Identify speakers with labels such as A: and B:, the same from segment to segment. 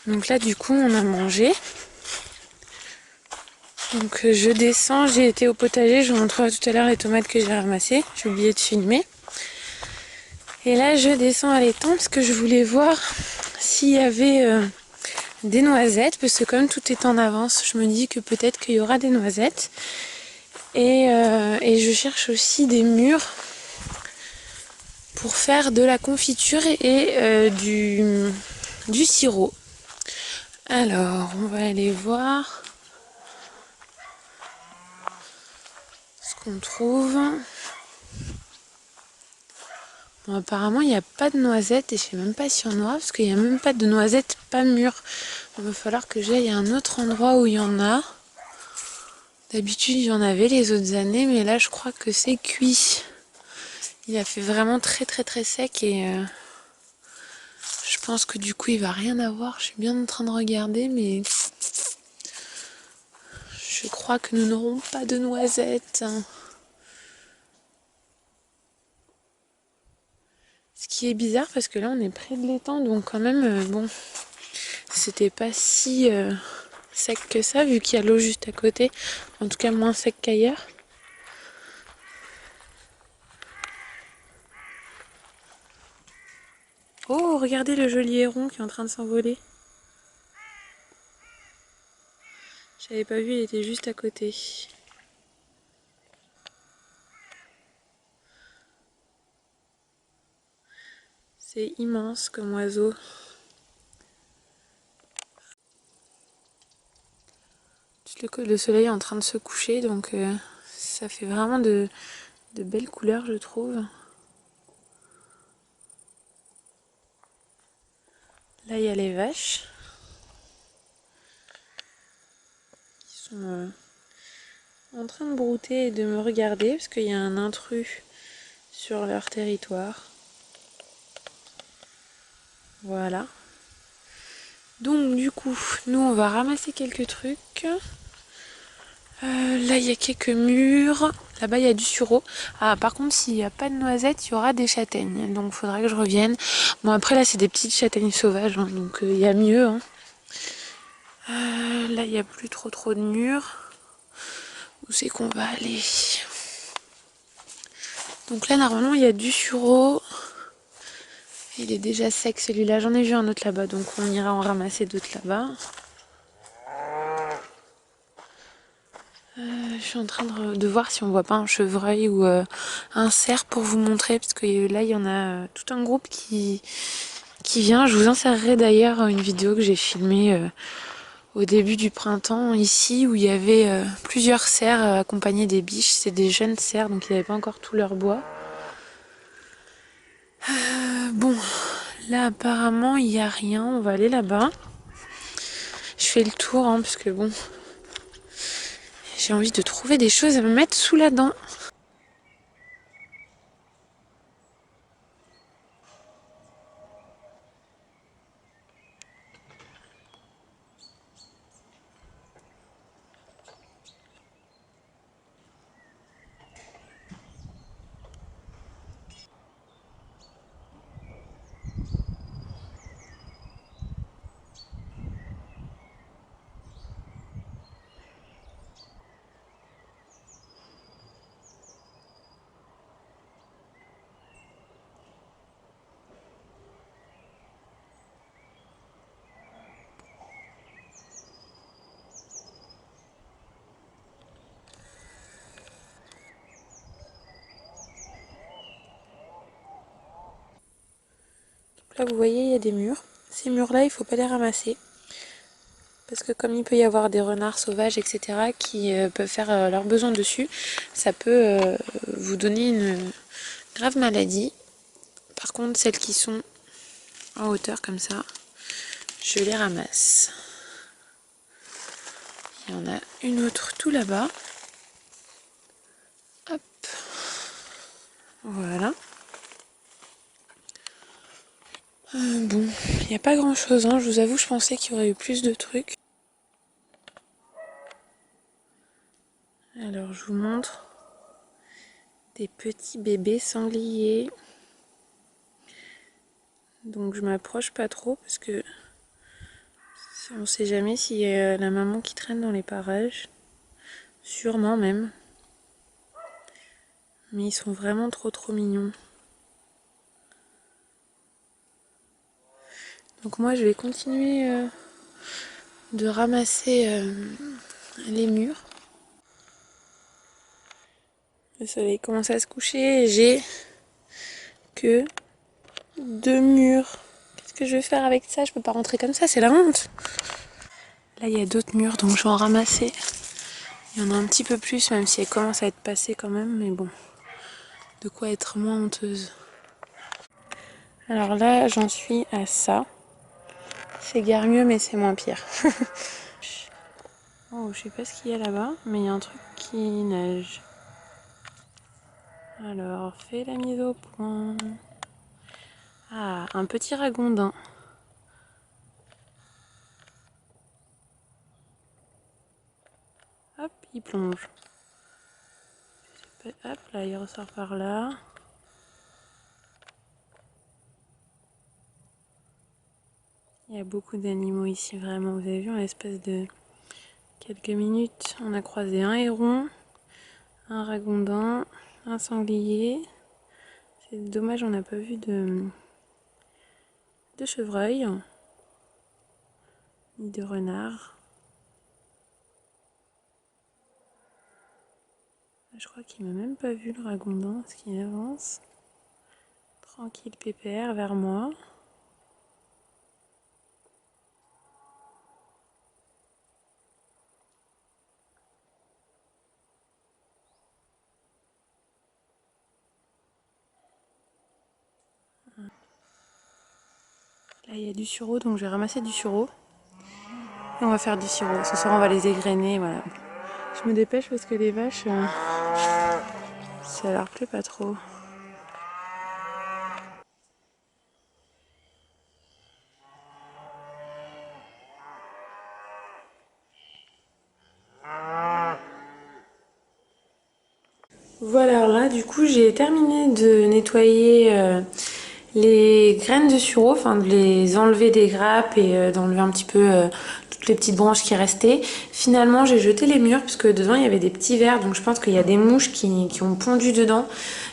A: Donc là du coup on a mangé. Donc je descends, j'ai été au potager, je vous montrerai tout à l'heure les tomates que j'ai ramassées. J'ai oublié de filmer. Et là je descends à l'étang parce que je voulais voir s'il y avait des noisettes. Parce que comme tout est en avance, je me dis que peut-être qu'il y aura des noisettes. Et je cherche aussi des mûres pour faire de la confiture et du sirop. Alors on va aller voir ce qu'on trouve. Bon, apparemment, il n'y a pas de noisettes et je sais même pas si on aura parce qu'il n'y a même pas de noisettes pas mûres. Il va falloir que j'aille à un autre endroit où il y en a. D'habitude, il y en avait les autres années, mais là, je crois que c'est cuit. Il a fait vraiment très très très sec et je pense que du coup, il va rien avoir. Je suis bien en train de regarder, mais je crois que nous n'aurons pas de noisettes. Ce qui est bizarre parce que là, on est près de l'étang, donc quand même, bon, c'était pas si sec que ça, vu qu'il y a l'eau juste à côté. En tout cas, moins sec qu'ailleurs. Oh, regardez le joli héron qui est en train de s'envoler. J'avais pas vu, il était juste à côté. C'est immense comme oiseau. Le soleil est en train de se coucher, donc ça fait vraiment de belles couleurs, je trouve. Là, il y a les vaches qui sont en train de brouter et de me regarder parce qu'il y a un intrus sur leur territoire. Voilà. Donc du coup, nous on va ramasser quelques trucs. Là il y a quelques mûres. Là-bas il y a du sureau. Ah par contre s'il n'y a pas de noisettes, il y aura des châtaignes. Donc il faudra que je revienne. Bon après là c'est des petites châtaignes sauvages, hein, donc il y a mieux. Hein. Là il n'y a plus trop de mûres. Où c'est qu'on va aller? Donc là normalement il y a du sureau. Il est déjà sec celui-là. J'en ai vu un autre là-bas, donc on ira en ramasser d'autres là-bas. Je suis en train de voir si on voit pas un chevreuil ou un cerf pour vous montrer, parce que là il y en a tout un groupe qui vient. Je vous insérerai d'ailleurs une vidéo que j'ai filmée au début du printemps ici, où il y avait plusieurs cerfs accompagnés des biches. C'est des jeunes cerfs, donc ils n'avaient pas encore tout leur bois. Bon, là apparemment il n'y a rien, on va aller là-bas. Je fais le tour, hein, parce que bon, j'ai envie de trouver des choses à me mettre sous la dent. Là vous voyez il y a des murs. Ces murs là il faut pas les ramasser. Parce que comme il peut y avoir des renards sauvages etc. qui peuvent faire leurs besoins dessus, ça peut vous donner une grave maladie. Par contre celles qui sont en hauteur comme ça, je les ramasse. Il y en a une autre tout là-bas. Hop. Voilà. Bon, il n'y a pas grand chose, hein. Je vous avoue, je pensais qu'il y aurait eu plus de trucs. Alors, je vous montre des petits bébés sangliers. Donc, je m'approche pas trop parce que On sait jamais s'il y a la maman qui traîne dans les parages. Sûrement même. Mais ils sont vraiment trop mignons. Donc moi je vais continuer de ramasser les murs. Le soleil commence à se coucher et j'ai que 2 murs. Qu'est-ce que je vais faire avec ça? Je peux pas rentrer comme ça, c'est la honte. Là il y a d'autres murs donc je vais en ramasser. Il y en a un petit peu plus même si elles commencent à être passées quand même, mais bon. De quoi être moins honteuse. Alors là j'en suis à ça. C'est guère mieux mais c'est moins pire. Oh, je sais pas ce qu'il y a là-bas, mais il y a un truc qui nage. Alors, fais la mise au point. Ah, un petit ragondin. Hop, il plonge. Hop, là, il ressort par là. Il y a beaucoup d'animaux ici, vraiment. Vous avez vu, en l'espace de quelques minutes, on a croisé un héron, un ragondin, un sanglier. C'est dommage, on n'a pas vu de chevreuil, ni de renard. Je crois qu'il m'a même pas vu le ragondin, parce qu'il avance. Tranquille pépère vers moi. Là il y a du sureau donc je vais ramasser du sureau. Et on va faire du sirop. Ce soir on va les égrener, voilà. Je me dépêche parce que les vaches, ça leur plaît pas trop. Voilà, là du coup j'ai terminé de nettoyer les graines de sureau, enfin de les enlever des grappes et d'enlever un petit peu toutes les petites branches qui restaient. Finalement j'ai jeté les murs parce que dedans il y avait des petits vers, donc je pense qu'il y a des mouches qui ont pondu dedans.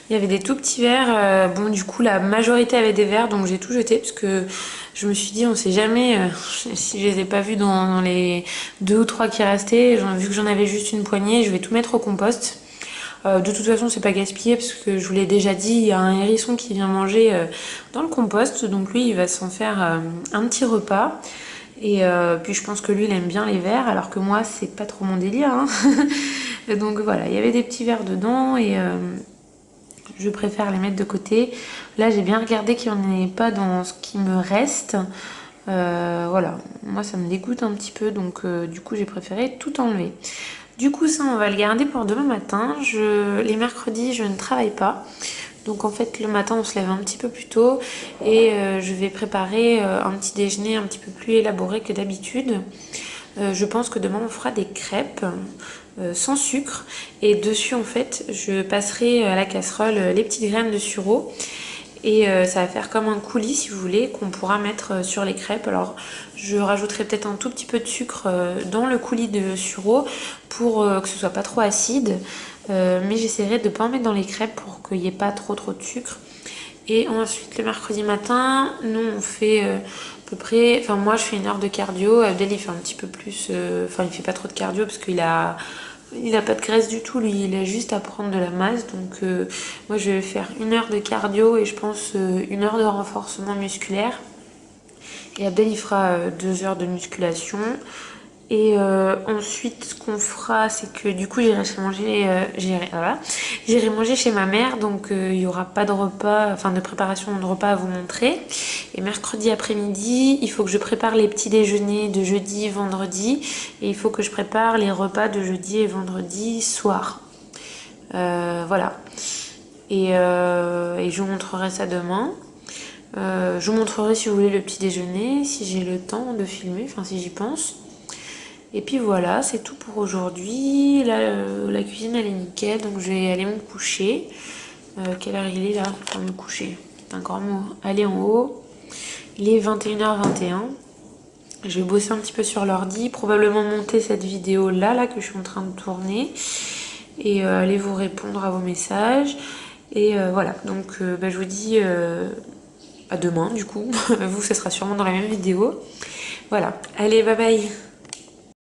A: Il y avait des tout petits vers, bon du coup la majorité avait des vers donc j'ai tout jeté parce que je me suis dit on sait jamais si je les ai pas vus dans les 2 ou 3 qui restaient, vu que j'en avais juste une poignée, je vais tout mettre au compost. De toute façon c'est pas gaspillé parce que je vous l'ai déjà dit, il y a un hérisson qui vient manger dans le compost, donc lui il va s'en faire un petit repas. Et puis je pense que lui il aime bien les vers alors que moi c'est pas trop mon délire hein. Donc voilà, il y avait des petits vers dedans et je préfère les mettre de côté. Là j'ai bien regardé qu'il n'y en ait pas dans ce qui me reste. Voilà, moi ça me dégoûte un petit peu donc du coup j'ai préféré tout enlever. Du coup ça on va le garder pour demain matin. Les mercredis je ne travaille pas. Donc en fait le matin on se lève un petit peu plus tôt et je vais préparer un petit déjeuner un petit peu plus élaboré que d'habitude. Je pense que demain on fera des crêpes sans sucre et dessus en fait je passerai à la casserole les petites graines de sureau. Et ça va faire comme un coulis si vous voulez qu'on pourra mettre sur les crêpes. Alors je rajouterai peut-être un tout petit peu de sucre dans le coulis de sureau pour que ce soit pas trop acide. Mais j'essaierai de ne pas en mettre dans les crêpes pour qu'il n'y ait pas trop de sucre. Et ensuite le mercredi matin, nous on fait à peu près, enfin moi je fais 1 heure de cardio. Abdel il fait un petit peu plus, enfin il fait pas trop de cardio parce qu'il a pas de graisse du tout, lui il a juste à prendre de la masse. Donc moi je vais faire 1 heure de cardio et je pense 1 heure de renforcement musculaire. Et Abdel il fera 2 heures de musculation. Et ensuite ce qu'on fera c'est que du coup j'irai manger chez ma mère. Donc il n'y aura pas de repas, enfin de préparation de repas à vous montrer. Et mercredi après-midi il faut que je prépare les petits déjeuners de jeudi, vendredi. Et il faut que je prépare les repas de jeudi et vendredi soir. Voilà. Et je vous montrerai ça demain. Je vous montrerai si vous voulez le petit déjeuner, si j'ai le temps de filmer, enfin si j'y pense. Et puis voilà, c'est tout pour aujourd'hui. Là, la cuisine elle est nickel, donc je vais aller me coucher. Quelle heure il est là pour me coucher? C'est un grand mot. Aller en haut. Il est 21h21. Je vais bosser un petit peu sur l'ordi, probablement monter cette vidéo là que je suis en train de tourner et aller vous répondre à vos messages. Et voilà, donc je vous dis à demain du coup. Vous, ça sera sûrement dans la même vidéo. Voilà, allez, bye bye.